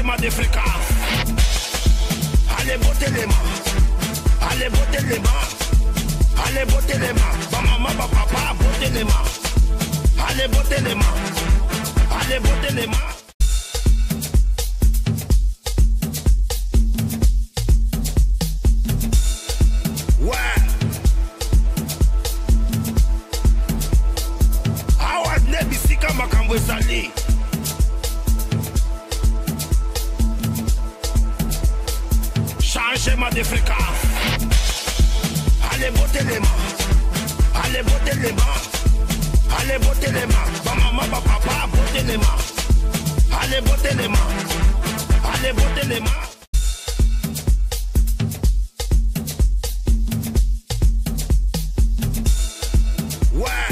Changement de fréquence. Allez botter les mains. Allez botter les mains. Allez botter les mains. Maman, papa, botter les mains. Allez botter les mains. Allez botter les mains. Ouais. Awad nebisika makambo ezali. Changement de fréquence. Allez botter les mains. Allez botter les mains. Allez botter les mains. Maman, papa, botter les mains. Allez botter les mains. Allez botter les mains. Ouais.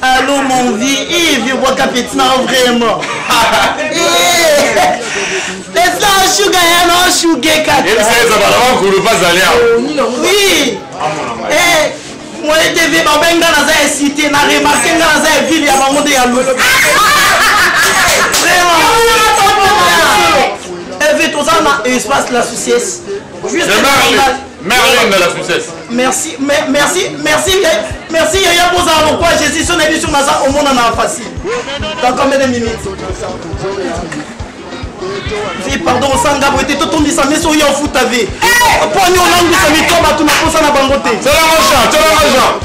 Allô mon vie, Yves, vois Capitina vraiment. Laisse-la un sugar et un sugar. Oui. Moi, je devais dans la cité, n'a remarqué dans la ville, il y a un moment de Yalou. Vraiment. Elle veut tout ça dans l'espace de la success. Merlin de la success. Merci, Yaya pour ça. Pourquoi Jésus, son émission, au monde en a facile. Dans combien de minutes? Pardon, Sanga, vous êtes tout tombé, ça met sur yon foot à vie. Pour nous, on a mis ça, tout le monde, ça n'a pas voté. C'est l'argent.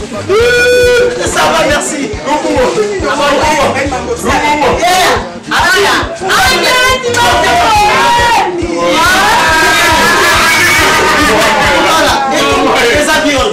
Ça va, merci. Les avions.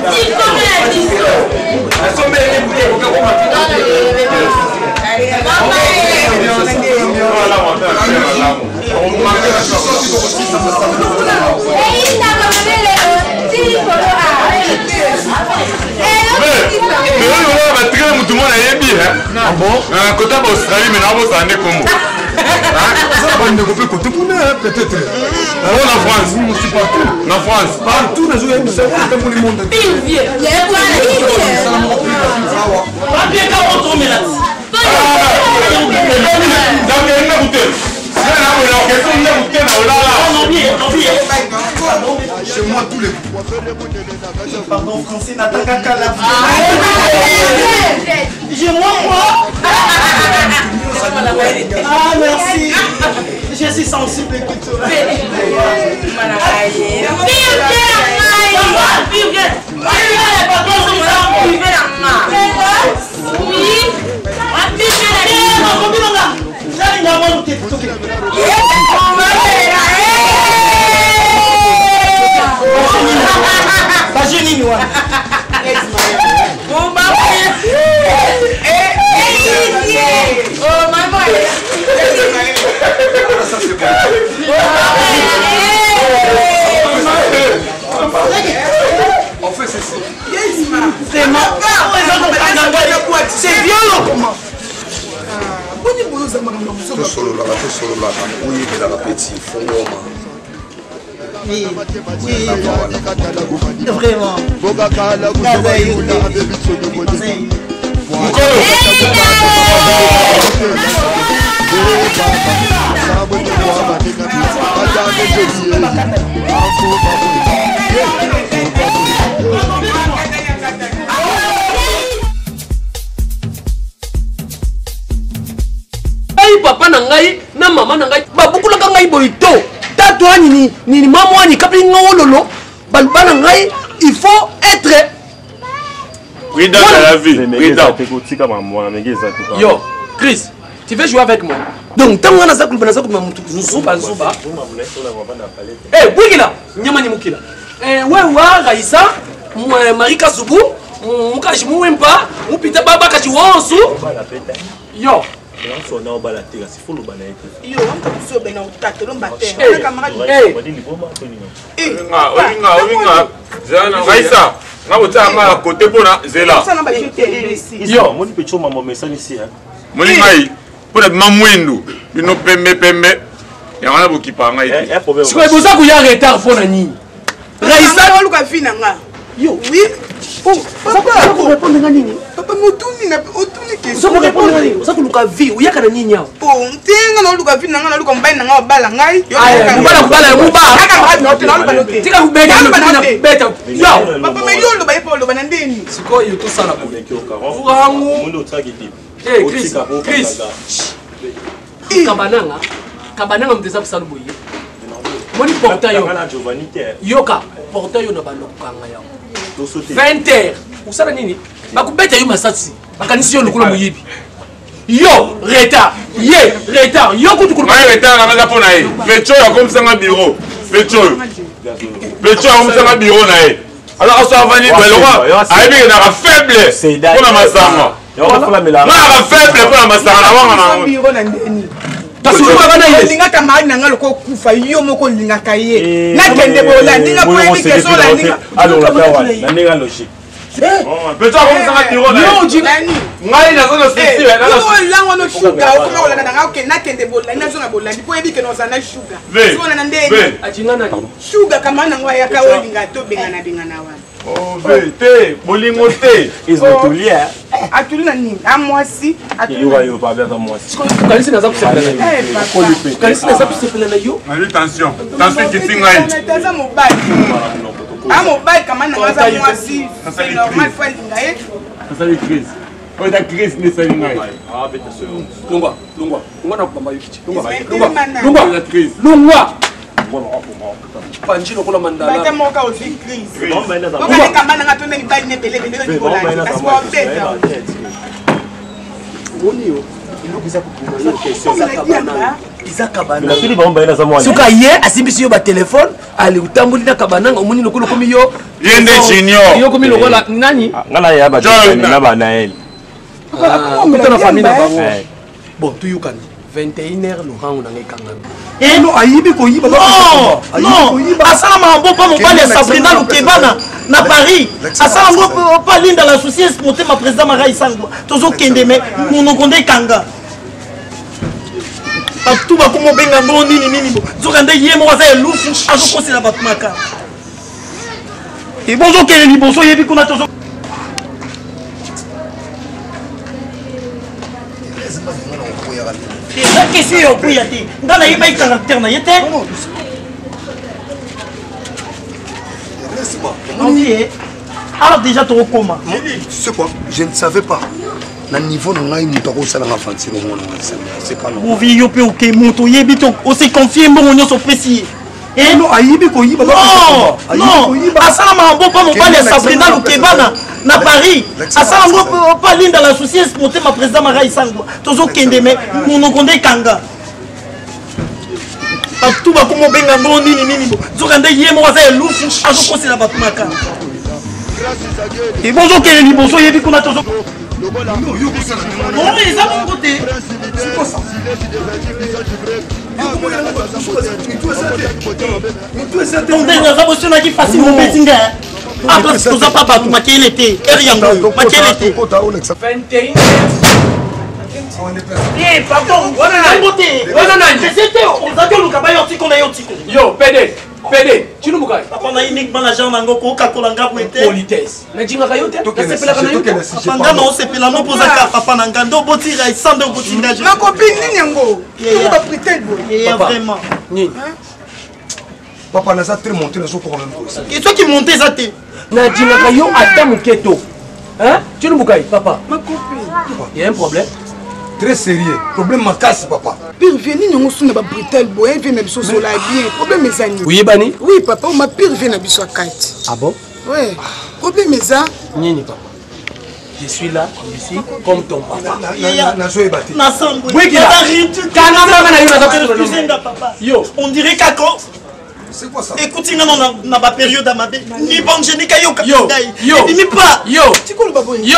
Pire, tout le monde a bien. Côté Australie, mais là, ça en est comme peut-être. En France. En France. Partout, dans le monde. Chez moi, tous les pardon, français n'attaque qu'à la j'ai moi ah, merci. Je suis sensible, écoute. C'est violent comment? Oui, vraiment. Papa nangai na mama nangai babukula kangai boito tatwa ni maman ni kapli ngololo balba nangai il faut être prudent dans la vie. Yo Chris, tu veux jouer avec moi? Donc tant on a ça kulbana ça kulma mutu zuba eh bwigila nyama ni mukila wewe Raisa Marika Zubu mukashi muwempa mupita baba kachi wonsu yo Raisa, na côté bona zela. Yo, moni pecho mama message ici hein. Moni ngai, pour être mamwendo, ino pembe. Ya wana bokipa ngai. Siko boza ku ya retard pour nani. Raisa waluka fina nga. Yo, oui. Papa, pour répondre à nini? Papa motuni na otuni ke. Ça pour répondre à nini? Ça ku luka vie, ou yaka na nini yao? Bon, tenga na luka fina nga na luka mbai na nga bala ngai. Yo, mubala muba. Aka mba na otuna luka lote. Tika kubeta na beta. Yo, papa me yolo ba yepo lo banandeni. Siko yo to sala ko. Furangu. Mundo tsaki di. Eh, Chris. Kabananga mteza kusala boye. Moni porta yo. Yoka, porta yo na balokanga yao. 20h. Usala nini? Bakubeta yo masasi. Bakanisi yo lokolo muyibi. Yo, retard. Yo kutukulu. Ngai retard na nga pona ye. Pecho ya komsanga bureau. Pecho ya komsanga bureau na ye. Alors aso avani balora. Aibi na faible. Pona masanga. Na faible pona masanga na wanga na. Bureau na ndeni. Tasuluka bana ile. Linga kamari na nga loko kufa yo moko linga kaye. Na kende bola ndinga poemi keso la ndinga. Alors la tawa, na ndinga logique. Pecho ya komsanga bureau na ye. Yo jingani. Ngai na zona sisi na na. Yo lango no sugar okoma wala na nga na kende bola na zona bola ndipo ebi ke no sana sugar. Sona na ndeni. Ajinga nani? Sugar kama na ngwa ya ka olinga to bengana wana. Oh, vete, bolingo te. Ils ont tout lié. Atulina nini? Amwasi, atulina. Yo pas bien dans moi. Kalisi na za kusepela na yo. Kalisi na za kusepela na yo. Allez, attention kitinga hii. Taza mobile. Mobile kama na ngaza mwasi. C'est normal faut linga ye. Sasa ni crise. Oyo da crise ni sasa ngai. Ah, bête ce. Lungwa na kubamba yukichi. Lungwa la crise. Lungwa. Panjilo kula mandala. Bata moka aussi crise. Oka kama na ngato na ibali ne bele ni bola. Parce que beta. Woniyo. Ilokisa kupuma yo question. Iza kabana. Lakini bomba ina zamani. Suka ye asimbisi yo ba telefone ali utambuli na kabananga omuni lokolo komi yo. Yende junior. Yo komi lokola nani? Ngala ya ba na ba na elle. Kutana famille na bango. Bon, tu yukani. 21h Laurent on a kangami. Eh non, ayibi ko yiba. Non, asala mambo pas mon pas Sabrina Lukebana na Paris. Asala mambo pas linda la souciance monter ma président Marai Sango. Tozo kende mais mon konde kanga. Tout va comme benga nini nini. Zokande yemo za lufu azo kosi na batmaka. Et bonjour kele liboso yebi kuna tozo. La question est au pouille. Dans la yéba, il caractère. Alors déjà, tu recommandes. Tu sais quoi? Je ne savais pas. Dans le niveau de l'âge, nous avons fait la fancy. Vous vivez au pays où vous aussi confié, vous êtes apprécié. Eh non, ayibi ko yiba. Non, asala mambo pas mon pas Sabrina Lukebana na Paris. Asala mambo pas linda la souciance monter ma président Marai Sango. Tozo kende mais mon konde kanga. Tout va comme benga nini nini. Zokande yemo za lufu azo kosi na batmaka. Et bonjour kele liboso yebi kuna tozo. Non mais ça mon côté. C'est quoi ça? Yo, PD, tu nous bougailles. On a uniquement l'argent dans le Coca-Cola. Politesse. Mais dis moi kayote. Papa non, c'est pas la non pour ça. Papa n'engando botira et sans de botinga. Ma copine Ninyango. Tu vas prêter le vraiment. Papa n'a pas très monté dans son problème. Et toi qui montez ça t'es. Nadina kayo Adam Keto. Hein? Tu nous bougailles, papa. Ma copine. Il y a un problème. Très sérieux. Problème ma casse, papa. Pire vient Ninyango sous na britel boy, vient même sur la bien. Problème mes amis. Oui, Bani? Oui, papa, ma pire vient na biso kite. Ah bon? Ouais. Problème mes amis. Nini, papa. Je suis là, ici, comme ton papa. Yo, on dirait qu'à quand? C'est quoi ça? Écoute, il y a ma période à ma vie. Ni bon, je n'ai qu'à yo. Yo, pas. Yo, tu connais le babouin? Yo,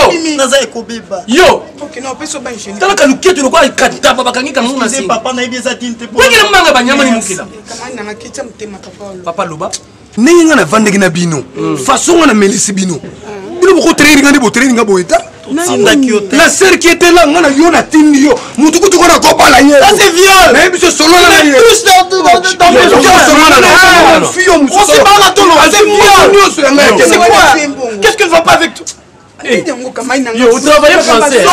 yo. Ok, non, on peut se baigner. T'as qu'à nous quitter le quoi et kata papa kangi quand on a dit. Papa n'a pas dit. Oui, il y a un manga banyama ni mukila. Comment n'a quitté mon thème papa? Papa Loba. N'ayez pas vendre na bino. Façon on a melisi bino. Bino beaucoup training ngani bo training ngabo eta. La sœur qui était là, on a yo na tindio. Mutuku tu kona kopa la yé. Ça c'est viol. Mais monsieur solo la yé. Tous dans le on se bat là ton c'est quoi? Qu'est-ce que ne va pas avec toi? Yo, vous travaillez français.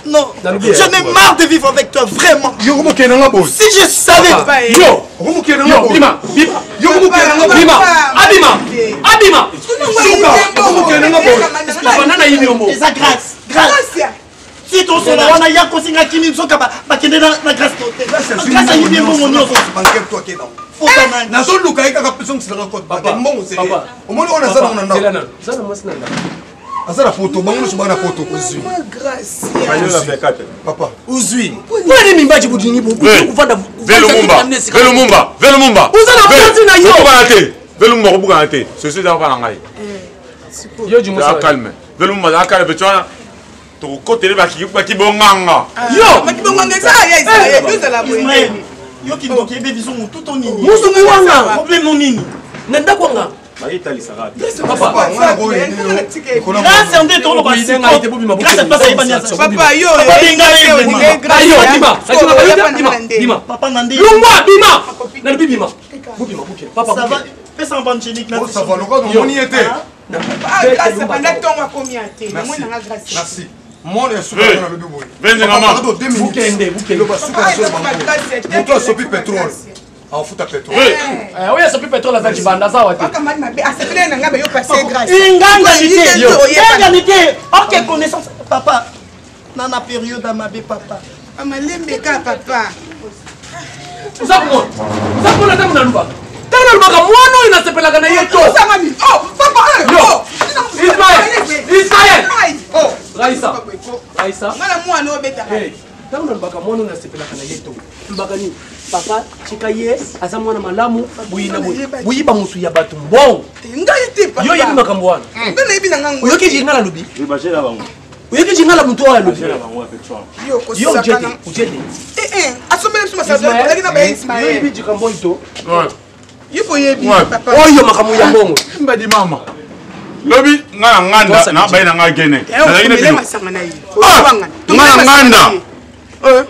Non, je n'ai marre de vivre avec toi, vraiment. Yo comment qu'elle n'a pas. Si je savais. Yo, comment qu'elle n'a pas. Bima, yo comment qu'elle n'a pas. Abima. Comment qu'elle n'a pas. Banana yimi omo. C'est ça grâce. Si ton son on a ya kosinga kini soka ba kende na grâce toté. Grâce à yimi mon nyoso. Banquer toi qui est dans. Na so luka ika ka person qui se rencontre pas. Bon c'est. Au moins on a ça on a. Ça na moi sinanga. Azala photo, bango je bana photo kozui. Grâce. Papa. Uzui. Kwa nini mimbaji budini bu? Kuvanda. Velumumba. Uzala photo na yo. Velumumba ko buka ate. Ceci da pa ngai. Yo du musa. Calme. Velumumba da calme betwana. To côté le baki bonganga. Yo, baki bonganga ça ya nous de la boîte. Yo ki ndoki ebe biso tout ton nini. Musu muwanga. Problème non nini. Nenda kwanga. Papa, grâce à un détour, papa, yo, Dima, papa Nandi. Dima. Bima. Papa, ça va. Fais ça en bande génique. Ça va, le gars, on y était. Grâce, pendant ton va combien t'es. Merci. Moi, je suis là, le bébé. Venez, maman. Vous kende. Vous sopi pétrole. En fout à pétrole. Oui, ça peut pétrole à Zibanda, ça va. Ok, connaissance. Papa, dans la période à ma bé, papa. Papa. Ça pour la dame Naluba. Naluba, moi non, il a s'appelé la Ganaïe. Oh, papa. Ismaël. Oh, Raïssa. Moi, non, bêta. Tangu nalibaka mwana unasepela kana yeto mbakani papa chikaye asa mwana malamu buyiba musu ya batu mbongo ngai te papa yo yebi makambo wana ndana yebi nanga yo ki jingala lubi bashela bango Oye que jinga la muto à l'autre. Yo jete. Asomele suma sa dole na ba Ismaël. Yo bi jikambo ito. Yo koyebi papa. Oyo makamu ya mbongo. Mbadi mama. Lobi nganda na ba na ngagene. Ele masanga na yi. Nganda.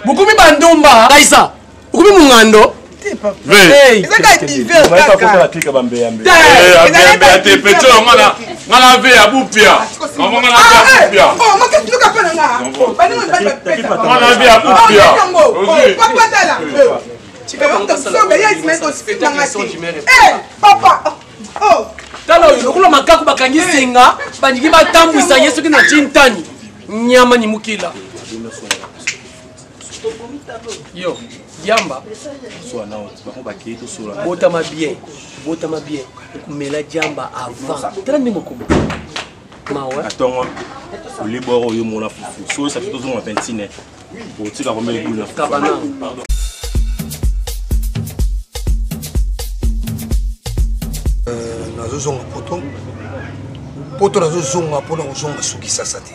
Bukumi bandumba. Kaisa. Bukumi mungando. Ve. Ezaka hiver kaka. Te pecho ngana ve abupia. Ngana abupia. Oh, maka tuka pa nga. Ngana ve abupia. Papa tala. Papa. Oh. Talo lokolo makaku bakangi singa, baniki batambwisa Yesu kina chintani. Nyama ni mukila. Yo, yamba. Botama bien. Botama bien. Kumela jamba avant. Tala ni mokumu. Mawe. Attends, au liboro yo mona fufu. So ça fait toujours 29. Pour tu la remettre boule. Kabana. nazozonga poto nazozonga mpona kozonga soki sasa te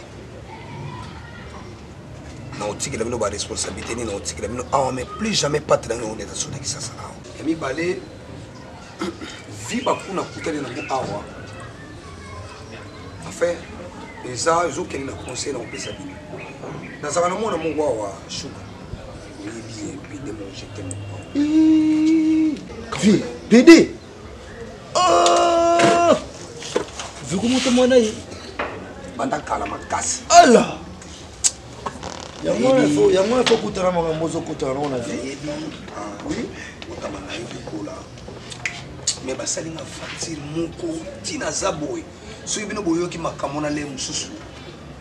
naotikela bino baresponsabilité nini naotikela bino awa mais plus jamais pate nange oneta sodaki sasa awa ya mibale vi bakuna kutani nango awa enfin eza ezokende na conseil na kopesa bino nazala na mwana mongo awa shuka oyebi ye pede mon jete mon pede Vu comment tu m'en as banda kala makasi Allah yango il faut kutana mwa mozo kutana on a vu oui otama na yebi kola mais basali nga facture moko tina zaboy so ibino boyoki makamona le mususu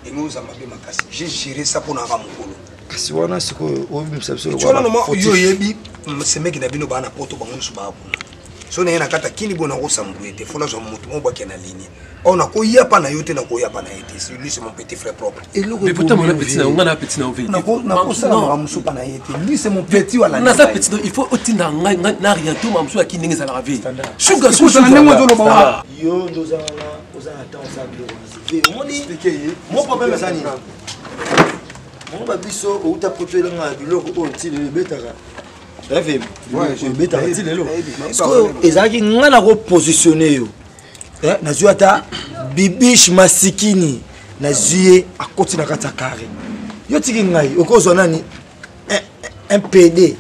engoza mabe makasi j'ai géré ça pour na ramukolo kasi wana siko obimisa biso lo kwa no yo yebi semeki na bino bana poto bango su ba so na yena kata kini bona ko sambouete fona zo mutu mo bakena ligne on a ko yapa na yote na ko yapa na yete c'est lui c'est mon petit frère propre mais pourtant mon petit na ngana petit na ovi na ko sala na musu pa na yete lui c'est mon petit wala na ça petit il faut otina na rien tout mamsu aki ndenge sala ravi sugar na ngo zo ba yo ndoza na oza ata on sa moni expliquer mon problème ça ni mon ba biso o uta potela nga biloko o ntile betaka Rêve, ouais, je vais t'arrêter les lots. Parce que ezaki ngana ko positionner yo. Nazuata bibish masikini nazuye akoti na kata carré. Yo tiki ngai okozwa nani un PD.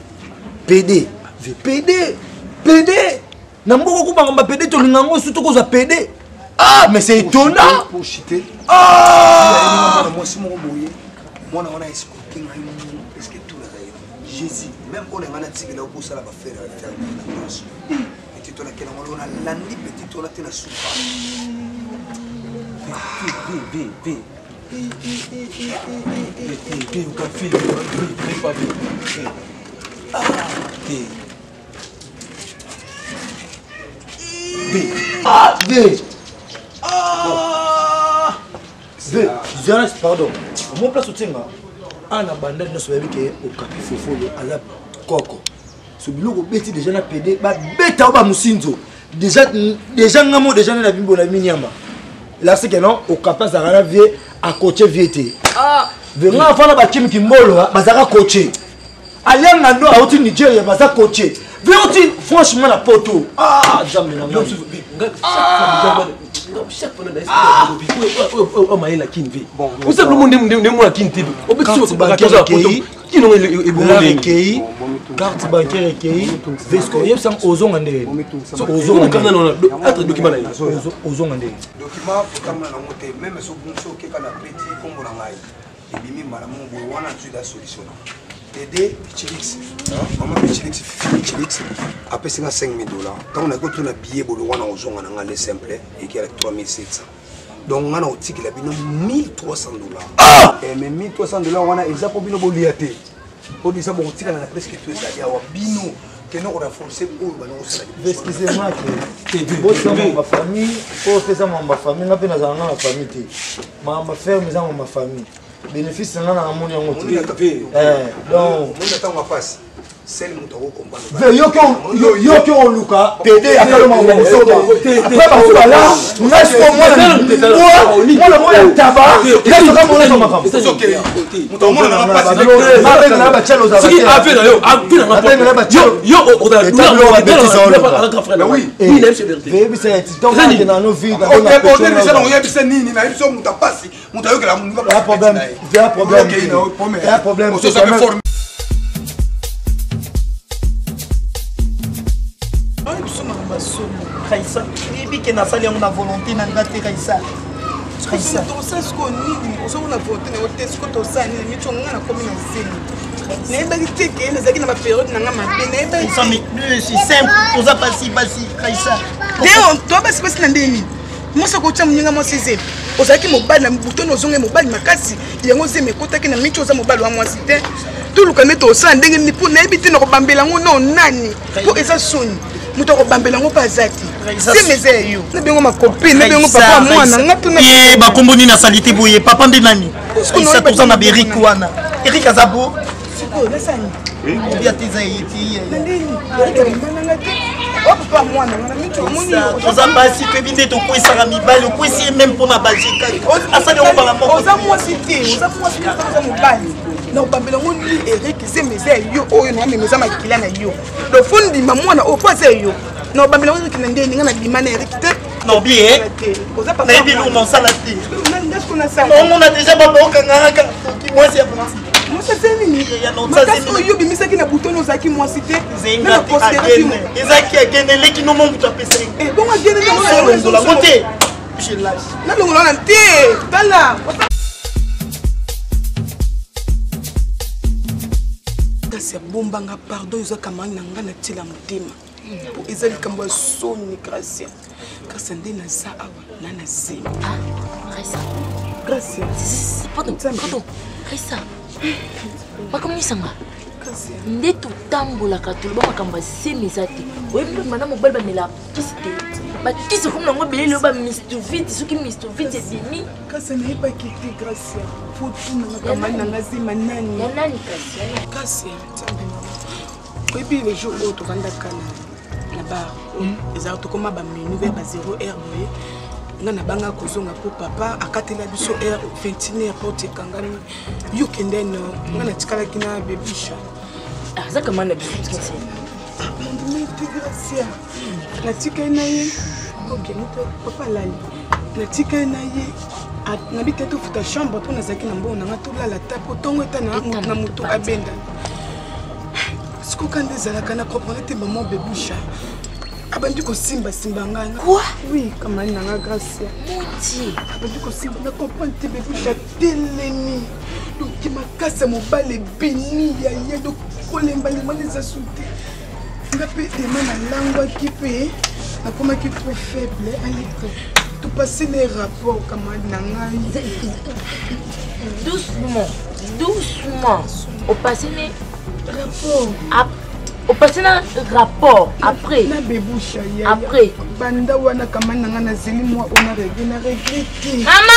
Na mboko ku banga PD to lingango surtout kozwa PD. Ah mais c'est étonnant pour chiter. Ah moi si mon boye. Moi na wana escouter ngai est-ce que tout la Jésus même on est malade c'est que là pour ça la va faire la grâce petit on a quel on a l'année petit on a la soupe pardon mon place au tinga ana banda nyonso bayebi ke okapi fofolo aza koko so biloko beti déjà na PD ba beta ba musinzo déjà ngamo déjà na bimbo na minyama là c'est que non okapi za kana vie à coacher viete venga fana ba kim kimbolo bazaka coacher alianga ndo auti Nigeria baza coacher veoti franchement la poto jamais na chaque fois on m'a la kinvi bon vous savez le monde moi kinti obiso ba kaza poto kino ebongi carte bancaire kei vesco yebsam ozonga ndenge ozonga kana na autre document na ozonga ndenge document kama na moté même so bunso ke kana petit kombo na ngai ebimi mara mongo wana tu da solution aider Pichilix maman Pichilix après $5,000 quand on a goûté na billet bolo wana ozonga na ngale simple et qui est $3,700 donc on a otiki la bino $1,300 et mais $1,300 wana eza po bino boliate po disa bon tika na presque tout ça ya wa bino que nous renforcer pour bano osala excusez-moi que bosa ma famille pour faire ça ma famille na pe na zanga na famille te ma ferme za ma famille bénéfice na na amoni yango te donc on attend ma passe c'est le mouton combat. Yo qui on Luca, Pédé à quel moment on sort. Après parce que là, on a ce moment moi le moyen tabac, là je vais monter dans ma femme. C'est OK. Mouton on n'a pas ce qui a fait là yo, yo on a oui. Il aime ce vérité. C'est donc dans nos vies dans OK, bon, déjà on y a bisé nini na biso muta pasi. Muta yo que la muta pas problème. Il y a un problème. On se fait former. Raissa, il y a une volonté dans la Raissa. Raissa. C'est simple, tout ça passi, Raissa. Moso ko chamu nyanga mosise ozaki mobali na butono zonge mobali makasi yango zeme kotaki na micho za mobali wa mwasi te tuluka neto sa ndenge ni po na ebiti na kobambela ngo no nani po eza soni muto kobambela ngo bazati semeze yo na bengo makopi na bengo papa mwana ngatu na ye bakombo ni na salite boye papa mbe nani isa toza na Eric wana Eric Azabo siko na sani ya teza yiti ndeni papa mwana na micho moni oza basi pe binde to kwesaka mibali okwesi même pona bajika asali ko bala moko oza mwasi te oza mobali na obambela ngo ni Eric semeze yo oyo na memeza makila na yo do fundi mamwana opoze yo na obambela ngo Eric na ndeni ngana bimana Eric te non bien oza papa na bilu non sala te on a déjà pas okanga ka moi c'est moi c'est nini ya non ça c'est yo bimisaki na butono zaki moi cité na considérer ezaki agenele ki no mongu to pesa eh bon agenele no la côté je lâche na longo na te tala c'est bombanga pardon yo kamani na ngana tila mutema po ezali kambo soni Gracia Gracia ndena sa awa na na zema Gracia pardon Gracia bakomisanga nde totambolaka toloba makambo asemeza te oyebile mana mobali bamela kisi te bakisi komi nango belele oyo bamistovite soki mistovite ebimi kasi nayebaki te Gracia fotunanga kamani nanga zema nani ya nani kasi oyebi le jour oyo tovandaka na bar ezalaka tokoma bamenu vers ba 0 heure boye nga na banga kozonga po papa akatela biso heure 21h porte ekangami yo kendeno nga na tikalaki na bebisha aza kamana biso Gracia natikali na ye ok moto papa alali natikali na ye nabi te tofuta chambre mpo nazalaki na mbongo nanga tolala ta po ntongo eta na moto abenda sikoka nde ezalaka na comprendre te mama bebusha abandi kosimbasimba ngai quoi oui kamani nanga Gracia moti abandi kosimba na comprendre te bebusha telemi doki makasi ya mobali ebini ya ye dokolembalemba eza su te nga mpe ema nalangwaki mpe nakomaki trop faible alete topasi les rapports kamani na ngai doucement opasi ne rapport opasi na rapport après na bebusha ya après banda wana kamani na ngai nazeli mwa ona regrete mama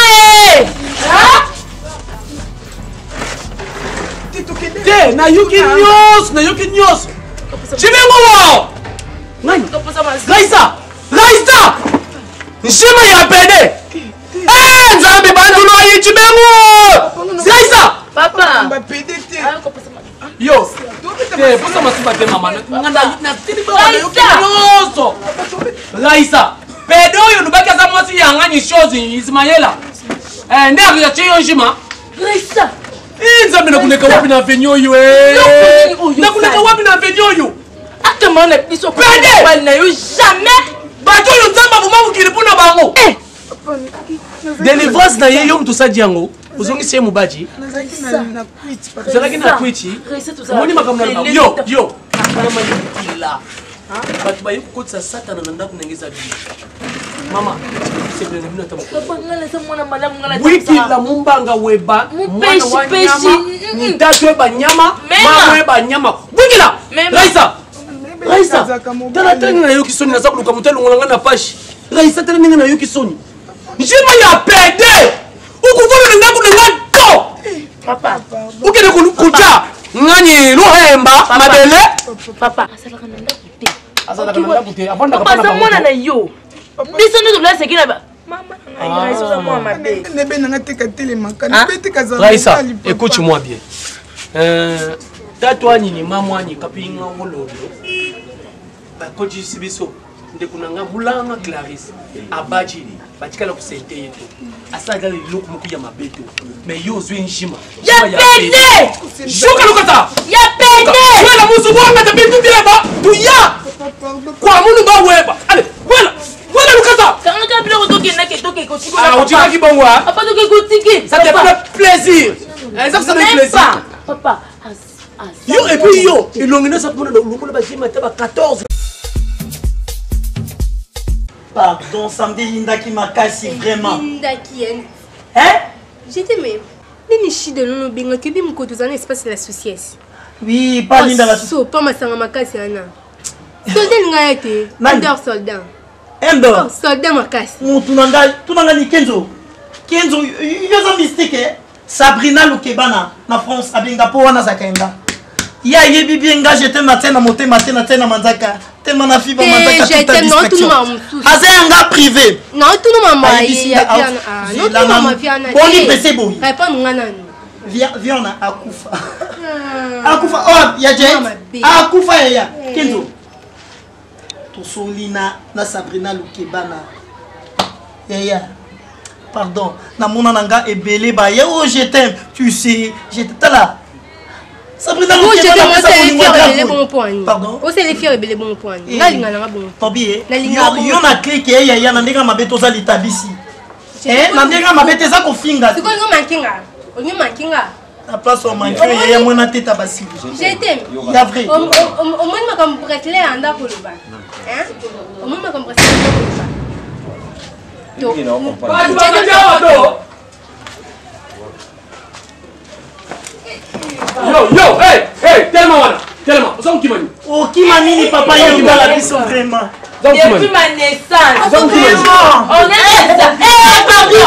te nayoki nyonso chibengo wo nani Raissa nshima ya pede nzambe bandulo yi chibengo Raissa papa bapede te yo te posa masuba te mama na tili ba nayoki nyonso Raissa pede oyo nubaki aza mwasi yangani shozi Ismaela nde akiache yo nshima Raissa nzambe nakuleka wapi na venyo oyo nakuleka wapi na venyo oyo atamana biso pede na yo jamais bato oyo nzambe aboma mokili mpona bango délivrance na ye yo mutu osadi yango ozongisi ye mobaji ozalaki na kwiti omoni makambo na yo amanimikila bato baye kokotisa satana na ndako ndenge eza bino mama sebele na bino ata wikila mumbanga weba mwana wa nyama nitatu eba nyama mama eba nyama wikila Raissa tala tala na yoki soni naza kuluka moto elongolanga na pashi Raissa tala ndenge na yoki soni njima ya pede ukuvona na ndako na nga to papa ukende kucha ngani luhemba mabele papa asalaka na ndako te azalaka na ndako te papa aza mwana na yo biso nde tolaseki na mama nanga isoza mwa mabe nebe nanga teka telemaka nebe teka Raissa, écoute-moi bien. Tatouan ni maman ni kapinga wololo. Ba koji sibiso ndekunanga mulanga Clarisse abajiri batikala ku sente yeto. Asaga le look muku ya mabeto. Mais yo zwe njima. Ya pete! Shuka lukata. Ya pete! Wala musu bwana tabitu dileba. Tuya. Kwa munu ba weba. Allez, voilà. Voilà lukata. Kanga kabila kotoke na ketoke kotiko. Ah, utika kibongwa. Papa toke kotike. Ça te fait plaisir. Ça te fait plaisir. Papa. Yo et puis yo, il l'ont ça pour le 14. Pardon, samedi Indaki Makasi, vraiment. Indaki, hein? J'étais même. Les nichis de l'on bingo qui bim ko tous en espace la société. Oui, pas Linda la so pas ma sanga Makasi ana. Soldat nga été. Under soldat. Endo. Soldat Makasi. Tunanga ni Kenzo. Kenzo, il y a un mystique, hein? Sabrina Lukebana, na France, abinga po wana zakenda. Ya yebi bienga j'étais matin na moté matin na tena manzaka. Tellement na fiba manzaka toute ta distraction. Azanga privé. Non, tout le monde m'a dit non, tout le monde m'a viana. On y pressé boy. Réponds ngana. Viens na akufa. Akufa oh ya je. Akufa ya. Kenzo. To solina na Sabrina Lukebana. Ya. Pardon, Namona Nanga est belé, bah, oh, je t'aime, tu sais, j'étais là. Sabrina, moi, je t'aime, bon point. Pardon? Oh, c'est les filles rebelles, bon point. Nalingana, bon. Tobi, il y a clé qui est, il y a Nandega Mabetoza Litabisi. Eh, Nandega Mabeteza Kofinga. C'est quoi, on manquinga? On y manquinga. La place au manquinga, il y a moins de tête à Bassi. Je t'aime. Il y a vrai. Au moins, ma comme Bretley, en d'accord, le bas. Hein? Au moins, ma comme Bretley, en d'accord. Yo, hey, tellement, on qui mani. Oh, qui m'a mis papa, il y a la mission vraiment. Depuis ma naissance, on est ça. Eh, pardon,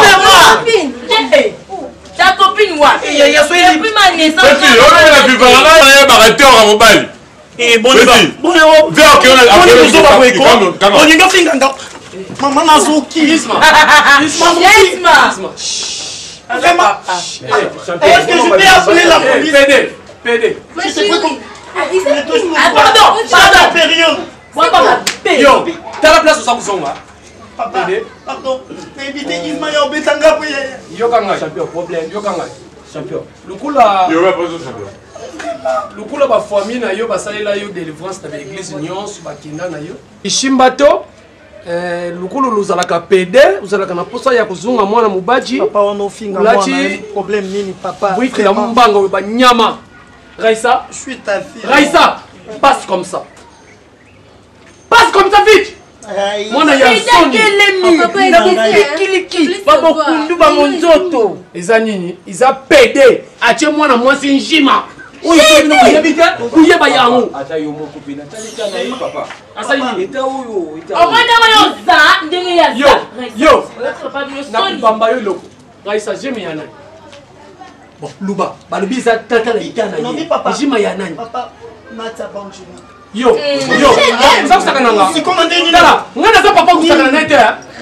ta copine, moi. Depuis ma naissance. Eh, bon, maman Nazuki. Isma. Vraiment. Est-ce que je peux appeler la police? PD. Pardon, période. Yo, t'as la place où ça vous sont là? Pardon. Évitez Isma et Obetanga pour Yo kanga champion problème. Yo kanga champion. Le coup là. Yo va pas champion. Le coup là ba famille na yo ba salela yo délivrance na l'église nyonso ba kinda na yo. Ishimbato lukulu luzalaka pede uzalaka na posa ya kuzunga mwana mubaji papa wana ofinga mwana problème nini papa oui la mbanga ba nyama Raissa je suis ta fille Raissa passe comme ça vite mwana ya soni kiliki babo kundu ba monzoto eza nini iza pede ache mwana mwasi njima oyo tobino kuyebita kuyeba yango ata yo moko pina talika na yi papa asa yini eta oyo eta omwana wayo za ndenge ya za yo na bamba yo loko Raissa jemi yana bon luba balobi za tata na itana yi jima ya nani papa nata banjuma yo ça ça kananga si comment dire là ngana za papa kusaka na nete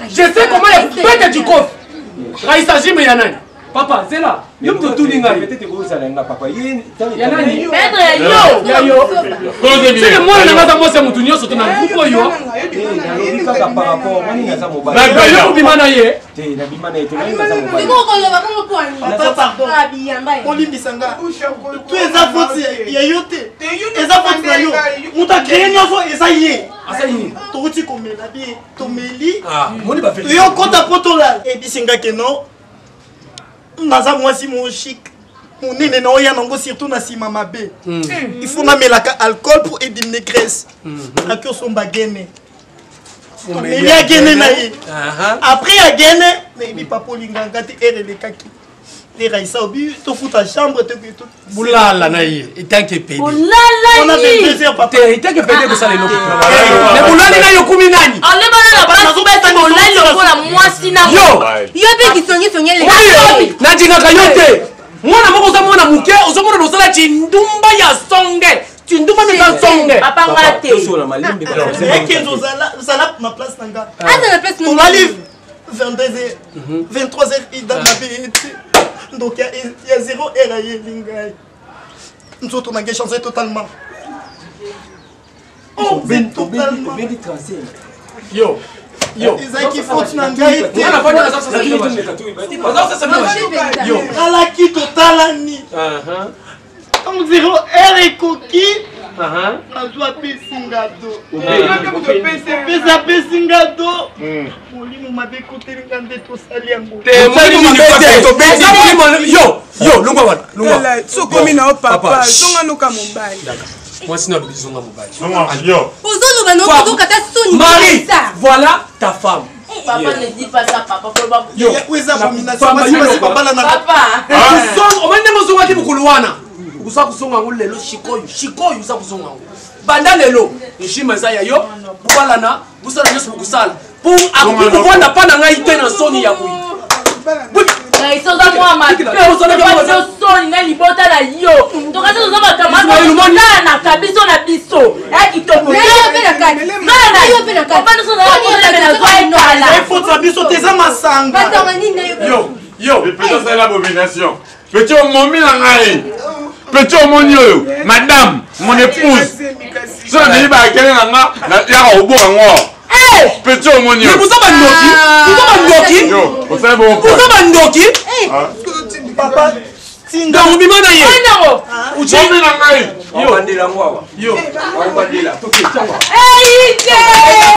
je sais comment ya kupeta du coffre Raissa jimi ya nani papa c'est là yo to tuninga peut-être que ça lenga papa ya nani maître ya yo c'est moi na ngata mo se mutu nyoso to na groupe yo na par rapport moni ngaza mobile na yo bimana ye te na bimana ye te na ngaza mobile ko ko ba ko ko ani pardon olimbisanga tu eza faute ya yote eza faute na yo muta créer nyoso eza ye asa yini to uti komela bien to meli moni ba fait yo kota potola e bisinga ke no naza mwasi mon chic monene na oya nango surtout na sima mabe il faut namelaka alcool pour éliminer graisse aki osomba gene omeli ya gene na ye après ya gene nayebi papa olinganga te ere elekaki le Raissa obi tofuta chambre te bulala na ye etanke pede on a 22 heures papa etanke pede ko sala eloko mais bulali na yo kumi nani ale bana na bana zobeta molali lokola mwasi na yo pe kisongi songele na dingaka yo te mwana moko oza mwana moke ozomona losala tindumba ya songe tindumba meza songe papa nga te ekenzo ozala na place na nga aza na place tolali 22h 23h ida mabe ete donc ya 0h ayeli ngai nzoto nange changé totalement yo ezalaki faute na ngai te alaki totalani ntango 0h ekoki azwa apesinga do pesa apesinga do molimo mabe ekotelinga nde tosali yango lungwa wana sokomi na yo papa zonganuka mobali mwasi na lobi zonga mobali ozoloba nokokata soni Marie, voilà ta femme. Papa ne dit pas ça, papa. Où est abomination? Papa. On va dire que vous avez usa kusonga ngulelo shikoyu usa kusonga ngo banda lelo njima za yayo bubalana busala nyeso kusala pour akubona pana ngai tena soni ya bui isoza mwa mati ozo soni na libota la yo tokaza toza makamata na kabiso na biso kitoko il faut biso teza masanga yo peut-être c'est l'abomination petit momi na ngai petit omoni oyo madame mon épouse so na ba kele na nga ya obo ngo petit omoni oyo vous bandoki yo vous savez bon vous bandoki papa tinga mobima na ye uchimi na ngai yo bandela ngwa yo bandela toki tangwa